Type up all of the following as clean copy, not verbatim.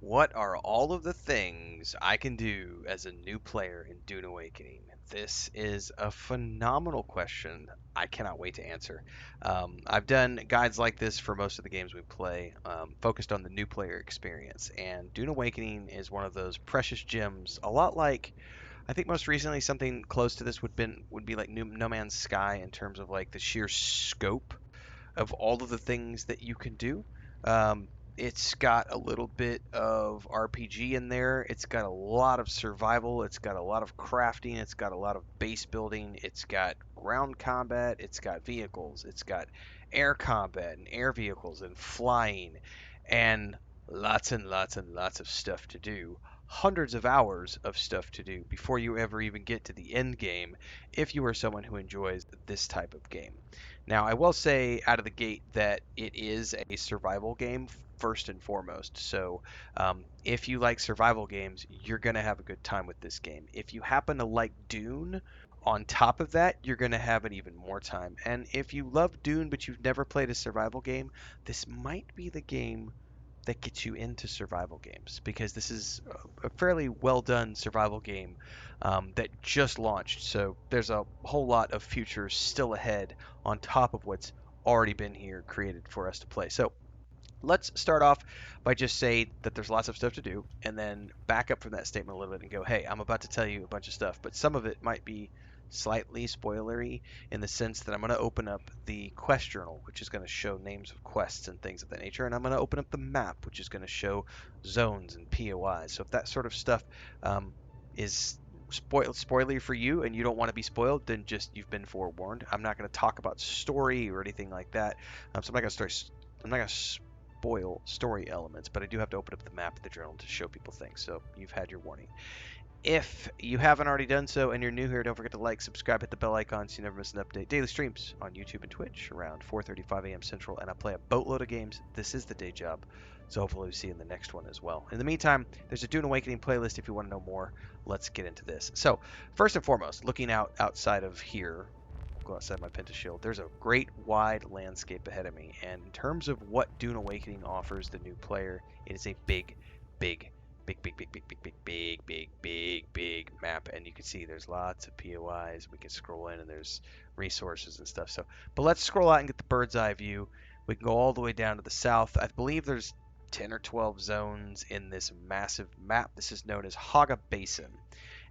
What are all of the things I can do as a new player in Dune Awakening? This is a phenomenal question. I cannot wait to answer. I've done guides like this for most of the games we play, focused on the new player experience. And Dune Awakening is one of those precious gems, a lot like I think most recently something close to this would be like No Man's Sky in terms of like the sheer scope of all of the things that you can do. Um, it's got a little bit of RPG in there. It's got a lot of survival. It's got a lot of crafting. It's got a lot of base building. It's got ground combat. It's got vehicles. It's got air combat and air vehicles and flying and lots and lots and lots of stuff to do. Hundreds of hours of stuff to do before you ever even get to the end game if you are someone who enjoys this type of game. Now, I will say out of the gate that it is a survival game first and foremost. So, if you like survival games, you're going to have a good time with this game. If you happen to like Dune, on top of that, you're going to have an even more time. And if you love Dune but you've never played a survival game, this might be the game that gets you into survival games because this is a fairly well done survival game that just launched. So there's a whole lot of futures still ahead on top of what's already been here created for us to play. So let's start off by just saying that there's lots of stuff to do and then back up from that statement a little bit and go, hey, I'm about to tell you a bunch of stuff, but some of it might be slightly spoilery in the sense that I'm going to open up the quest journal, which is going to show names of quests and things of that nature, and I'm going to open up the map, which is going to show zones and POIs. So if that sort of stuff is spoilery for you and you don't want to be spoiled, then just you've been forewarned. I'm not going to talk about story or anything like that. So I'm not going to spoil story elements, but I do have to open up the map of the journal to show people things. So you've had your warning. If you haven't already done so and you're new here, don't forget to like, subscribe, hit the bell icon so you never miss an update. Daily streams on YouTube and Twitch around 4:35 a.m. Central, and I play a boatload of games. This is the day job, so hopefully we'll see you in the next one as well. In the meantime, there's a Dune Awakening playlist if you want to know more. Let's get into this. So, first and foremost, looking outside of here, go outside my Penta shield. There's a great wide landscape ahead of me, and in terms of what Dune Awakening offers the new player, it is a big, big, big, big, big, big, big, big, big, big, big, big map. And you can see there's lots of POIs. We can scroll in, and there's resources and stuff. So, but let's scroll out and get the bird's eye view. We can go all the way down to the south. I believe there's 10 or 12 zones in this massive map. This is known as Haga Basin,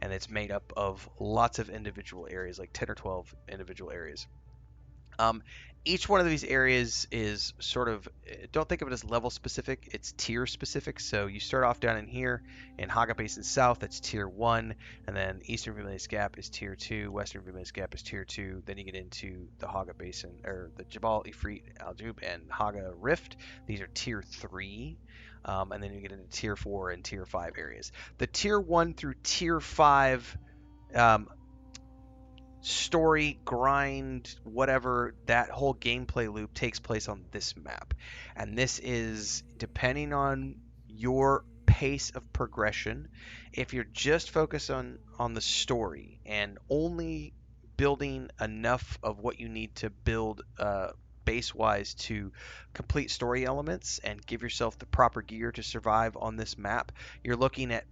and it's made up of lots of individual areas, like 10 or 12 individual areas. Um, each one of these areas is sort of, don't think of it as level specific, it's tier specific. So you start off down in here in Haga Basin South, that's tier 1, and then Eastern Vermilius Gap is tier 2, Western Vermilius Gap is tier 2, then you get into the Haga Basin, or the Jabal, Ifrit, Al Jub, and Haga Rift. These are tier 3. And then you get into tier 4 and tier 5 areas. The tier 1 through tier 5 um, story, grind, whatever, that whole gameplay loop takes place on this map. And this is depending on your pace of progression. If you're just focused on the story and only building enough of what you need to build base wise to complete story elements and give yourself the proper gear to survive on this map, you're looking at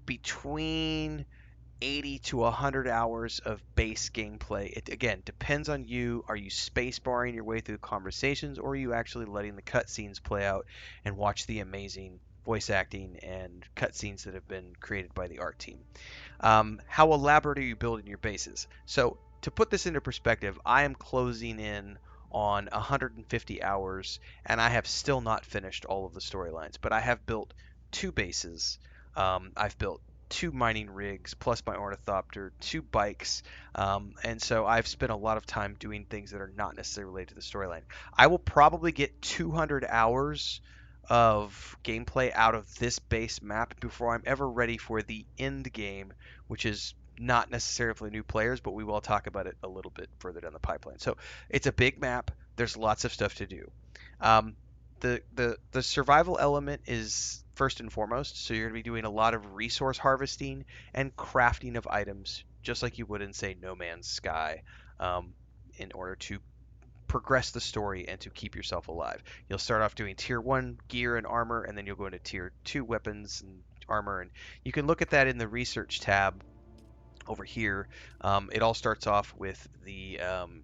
between 80 to 100 hours of base gameplay. It again depends on you. Are you space barring your way through conversations, or are you actually letting the cutscenes play out and watch the amazing voice acting and cutscenes that have been created by the art team? How elaborate are you building your bases? So to put this into perspective, I am closing in on 150 hours, and I have still not finished all of the storylines, but I have built two bases. I've built two mining rigs plus my ornithopter, two bikes, and so I've spent a lot of time doing things that are not necessarily related to the storyline. I will probably get 200 hours of gameplay out of this base map before I'm ever ready for the end game, which is not necessarily for new players, but we will talk about it a little bit further down the pipeline. So it's a big map. There's lots of stuff to do. Um, the survival element is first and foremost. So you're going to be doing a lot of resource harvesting and crafting of items, just like you would in say No Man's Sky, in order to progress the story and to keep yourself alive. You'll start off doing tier 1 gear and armor, and then you'll go into tier 2 weapons and armor, and you can look at that in the research tab over here. It all starts off with the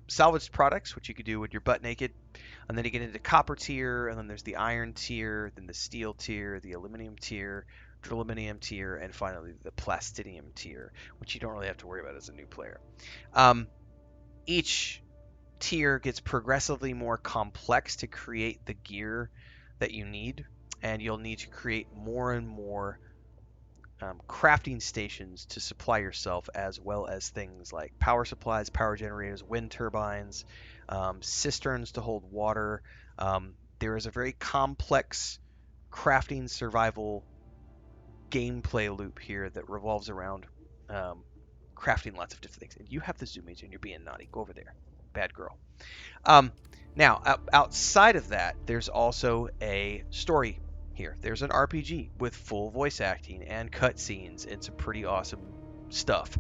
salvaged products, which you could do when you're butt naked, and then you get into copper tier, and then there's the iron tier, then the steel tier, the aluminum tier, drilluminum tier, and finally the plastinium tier, which you don't really have to worry about as a new player. Each tier gets progressively more complex to create the gear that you need, and you'll need to create more and more crafting stations to supply yourself, as well as things like power supplies, power generators, wind turbines, cisterns to hold water. There is a very complex crafting survival gameplay loop here that revolves around crafting lots of different things. And you have the zoom agent, and you're being naughty. Go over there. Bad girl. Um, Now, outside of that, there's also a story here. There's an RPG with full voice acting and cutscenes and some pretty awesome stuff.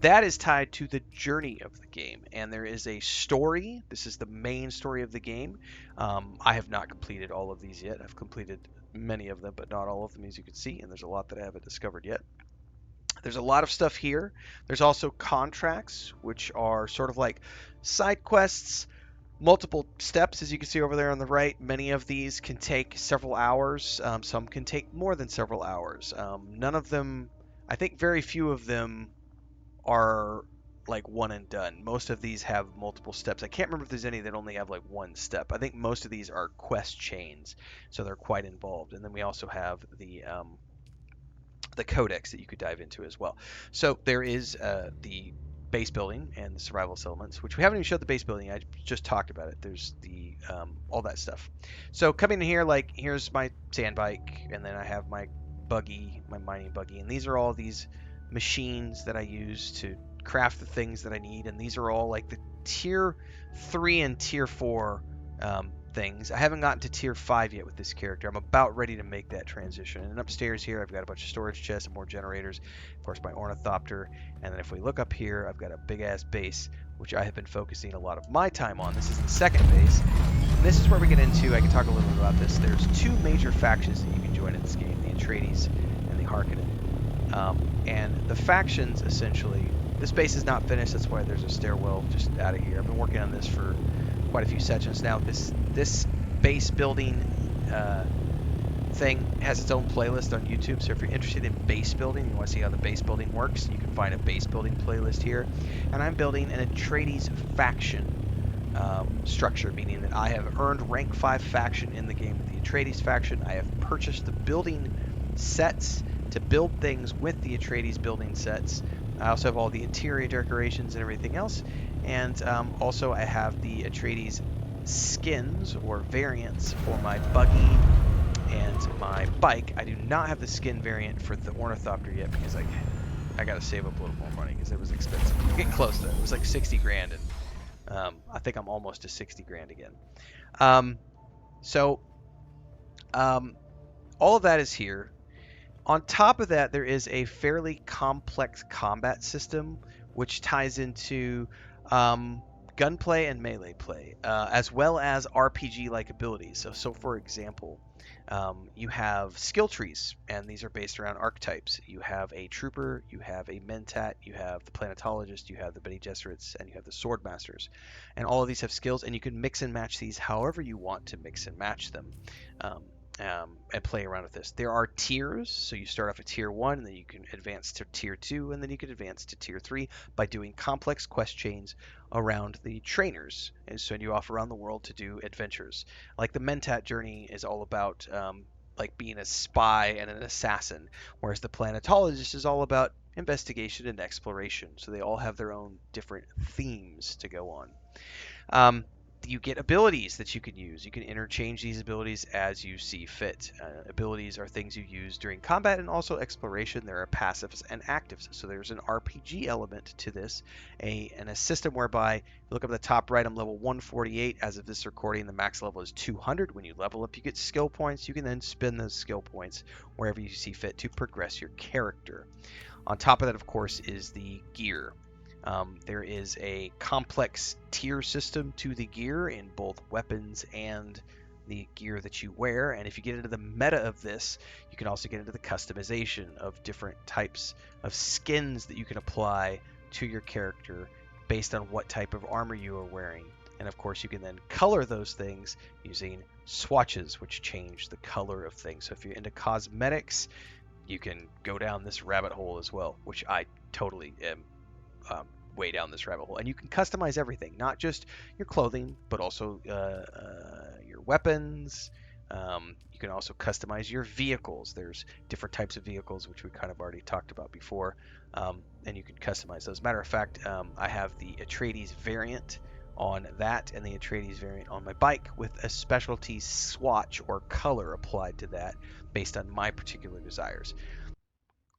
That is tied to the journey of the game, and there is a story. This is the main story of the game. I have not completed all of these yet. I've completed many of them, but not all of them, as you can see, and there's a lot that I haven't discovered yet. There's a lot of stuff here. There's also contracts, which are sort of like side quests, multiple steps, as you can see over there on the right. Many of these can take several hours. Some can take more than several hours. None of them, I think very few of them are like one and done. Most of these have multiple steps. I can't remember if there's any that only have like one step. I think most of these are quest chains, so they're quite involved. And then we also have the codex that you could dive into as well. So there is the base building and the survival settlements, which we haven't even showed the base building. I just talked about it. There's the all that stuff. So coming in here, like here's my sand bike, and then I have my buggy, my mining buggy, and these are all these machines that I use to craft the things that I need, and these are all like the tier 3 and tier 4 things. I haven't gotten to tier 5 yet with this character. I'm about ready to make that transition. And upstairs here, I've got a bunch of storage chests and more generators. Of course, my ornithopter. And then if we look up here, I've got a big-ass base, which I have been focusing a lot of my time on. This is the second base. And this is where we get into, I can talk a little bit about this. There's two major factions that you can join in this game, the Atreides and the Harkonnen. And the factions, essentially, this base is not finished. That's why there's a stairwell just out of here. I've been working on this for quite a few sessions now. This base building thing has its own playlist on YouTube, so if you're interested in base building, you want to see how the base building works, you can find a base building playlist here. And I'm building an Atreides faction structure, meaning that I have earned rank 5 faction in the game with the Atreides faction. I have purchased the building sets to build things with the Atreides building sets. I also have all the interior decorations and everything else. And also I have the Atreides skins or variants for my buggy and my bike. I do not have the skin variant for the ornithopter yet because I got to save up a little more money because it was expensive. I'm getting close though. It was like 60 grand, and I think I'm almost to 60 grand again. All of that is here. On top of that, there is a fairly complex combat system, which ties into gunplay and melee play, as well as RPG-like abilities. So for example, you have skill trees, and these are based around archetypes. You have a trooper, you have a mentat, you have the planetologist, you have the Bene Gesserits, and you have the sword masters. And all of these have skills, and you can mix and match these however you want to mix and match them. And play around with this. There are tiers, so you start off at tier 1, and then you can advance to tier 2, and then you can advance to tier 3 by doing complex quest chains around the trainers, and send you off around the world to do adventures. Like the Mentat journey is all about like being a spy and an assassin, whereas the Planetologist is all about investigation and exploration. So they all have their own different themes to go on. You get abilities that you can use. You can interchange these abilities as you see fit. Abilities are things you use during combat and also exploration. There are passives and actives. So there's an RPG element to this, and a system whereby, if you look up at the top right, I'm level 148. As of this recording, the max level is 200. When you level up, you get skill points. You can then spend those skill points wherever you see fit to progress your character. On top of that, of course, is the gear. There is a complex tier system to the gear in both weapons and the gear that you wear. And if you get into the meta of this, you can also get into the customization of different types of skins that you can apply to your character based on what type of armor you are wearing. And of course, you can then color those things using swatches, which change the color of things. So if you're into cosmetics, you can go down this rabbit hole as well, which I totally am way down this rabbit hole. And you can customize everything, not just your clothing, but also your weapons. You can also customize your vehicles. There's different types of vehicles, which we kind of already talked about before, and you can customize those. Matter of fact, I have the Atreides variant on that and the Atreides variant on my bike with a specialty swatch or color applied to that based on my particular desires.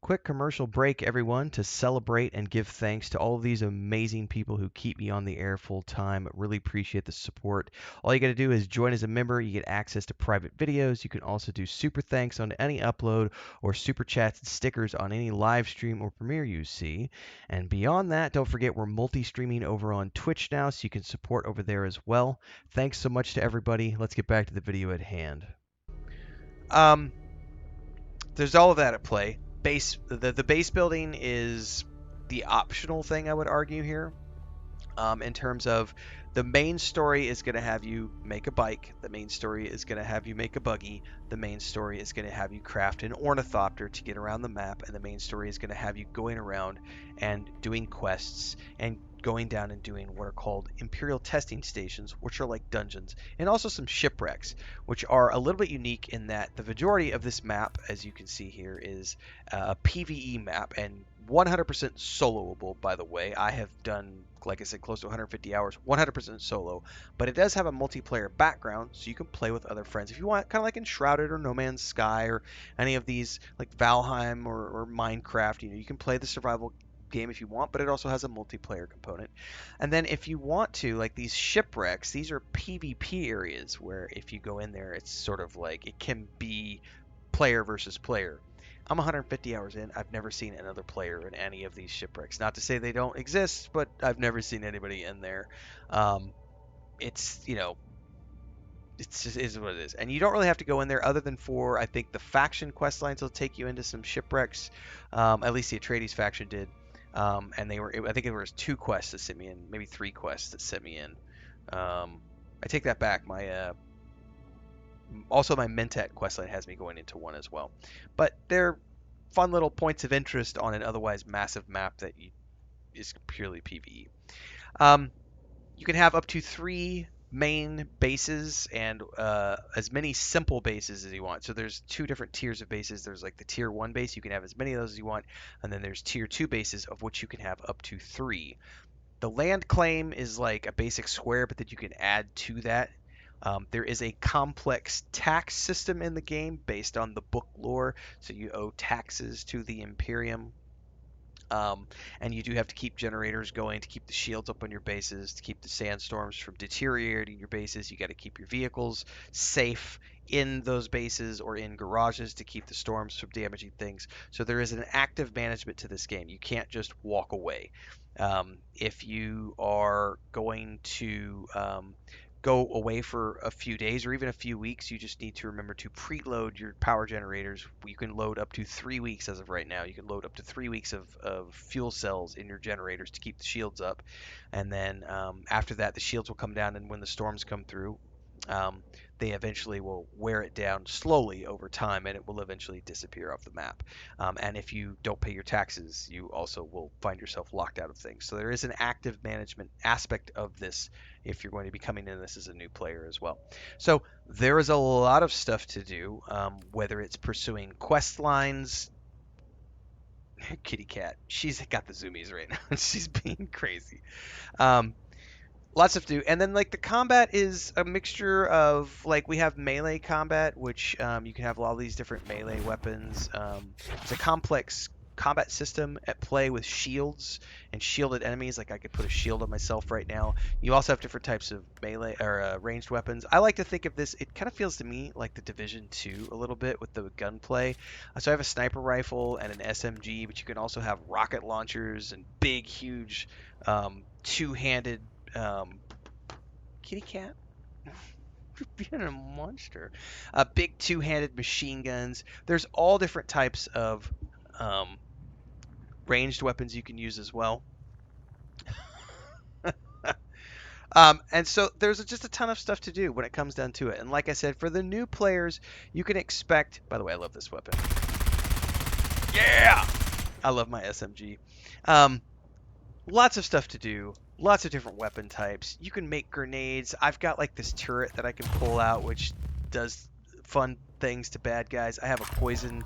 Quick commercial break, everyone, to celebrate and give thanks to all of these amazing people who keep me on the air full time. Really appreciate the support. All you got to do is join as a member. You get access to private videos. You can also do super thanks on any upload or super chats and stickers on any live stream or premiere you see. And beyond that, don't forget we're multi-streaming over on Twitch now, so you can support over there as well. Thanks so much to everybody. Let's get back to the video at hand. Um, there's all of that at play. The base building is the optional thing, I would argue here. In terms of the main story is going to have you make a bike. The main story is going to have you make a buggy. The main story is going to have you craft an ornithopter to get around the map. And the main story is going to have you going around and doing quests and going down and doing what are called Imperial testing stations, which are like dungeons, and also some shipwrecks, which are a little bit unique in that the majority of this map, as you can see here, is a PvE map and 100% soloable, by the way. I have done, like I said, close to 150 hours, 100% solo, but it does have a multiplayer background, so you can play with other friends if you want, kind of like in Shrouded or No Man's Sky or any of these, like Valheim or Minecraft. You can play the survival game if you want, but it also has a multiplayer component. And then if you want to, like these shipwrecks, these are PvP areas where if you go in there, it's sort of like it can be player versus player. I'm 150 hours in. I've never seen another player in any of these shipwrecks. Not to say they don't exist, but I've never seen anybody in there. Um, it's it's just is what it is, and you don't really have to go in there other than for I think the faction quest lines will take you into some shipwrecks. At least the Atreides faction did, and they were I think it was two quests that sent me in, maybe three quests that sent me in. I take that back. My also my Mentat questline has me going into one as well, but they're fun little points of interest on an otherwise massive map that is purely PvE. Um, you can have up to 3 main bases and as many simple bases as you want. So there's 2 different tiers of bases. There's like the tier 1 base, you can have as many of those as you want, and then there's tier 2 bases of which you can have up to 3. The land claim is like a basic square, but that you can add to that. There is a complex tax system in the game based on the book lore, so you owe taxes to the Imperium. And you do have to keep generators going to keep the shields up on your bases, to keep the sandstorms from deteriorating your bases. You got to keep your vehicles safe in those bases or in garages to keep the storms from damaging things. So there is an active management to this game. You can't just walk away. If you are going to go away for a few days or even a few weeks, you just need to remember to preload your power generators. You can load up to 3 weeks as of right now. You can load up to 3 weeks of fuel cells in your generators to keep the shields up. And then after that, the shields will come down, and when the storms come through, um, they eventually will wear it down slowly over time, and it will eventually disappear off the map. And if you don't pay your taxes, you also will find yourself locked out of things. So there is an active management aspect of this if you're going to be coming in this as a new player as well. So there is a lot of stuff to do, whether it's pursuing quest lines. Kitty cat, she's got the zoomies right now. She's being crazy. Um, Lots of do, and then like the combat is a mixture of like we have melee combat, which you can have all these different melee weapons. It's a complex combat system at play with shields and shielded enemies. Like I could put a shield on myself right now. You also have different types of melee or ranged weapons. I like to think of this. It kind of feels to me like the Division 2 a little bit with the gunplay. So I have a sniper rifle and an SMG, but you can also have rocket launchers and big, huge two-handed kitty cat. Being a monster. Big two-handed machine guns. There's all different types of um, ranged weapons you can use as well. And so there's just a ton of stuff to do when it comes down to it. And like I said, for the new players, you can expect. By the way, I love this weapon. Yeah, I love my SMG. Um, Lots of stuff to do. Lots of different weapon types. You can make grenades. I've got like this turret that I can pull out, which does fun things to bad guys. I have a poison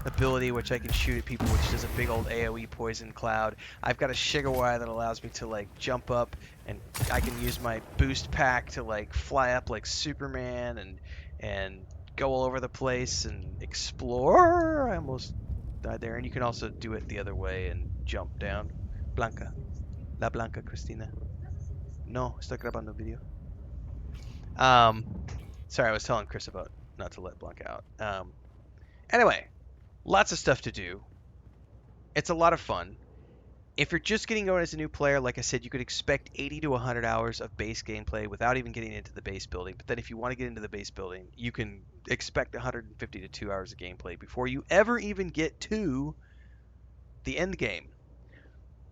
ability which I can shoot at people, which does a big old AoE poison cloud. I've got a Shigawai that allows me to like jump up, and I can use my boost pack to like fly up like Superman and go all over the place and explore. I almost died there. And you can also do it the other way and jump down. Blanca. La Blanca, Cristina. No, estoy grabando video. Um, Sorry, I was telling Chris about not to let Blanca out. Anyway, lots of stuff to do. It's a lot of fun. If you're just getting going as a new player, like I said, you could expect 80 to 100 hours of base gameplay without even getting into the base building. But then if you want to get into the base building, you can expect 150 to 2 hours of gameplay before you ever even get to the end game,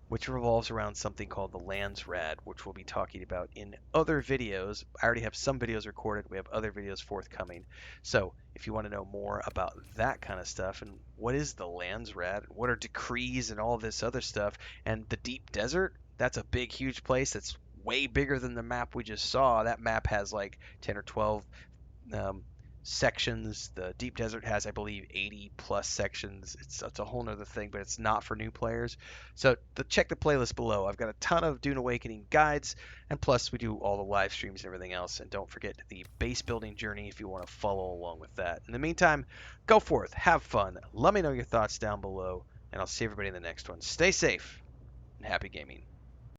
which revolves around something called the Lands Rad, which we'll be talking about in other videos. I already have some videos recorded. We have other videos forthcoming. So if you want to know more about that kind of stuff and what is the Lands Rad, what are decrees and all this other stuff, and the deep desert, that's a big, huge place that's way bigger than the map we just saw. That map has like 10 or 12 um, sections. The Deep Desert has, I believe, 80 plus sections. It's a whole nother thing, but it's not for new players. So check the playlist below. I've got a ton of Dune Awakening guides, and plus we do all the live streams and everything else. And don't forget the base building journey if you want to follow along with that. In the meantime, go forth, have fun. Let me know your thoughts down below, and I'll see everybody in the next one. Stay safe and happy gaming.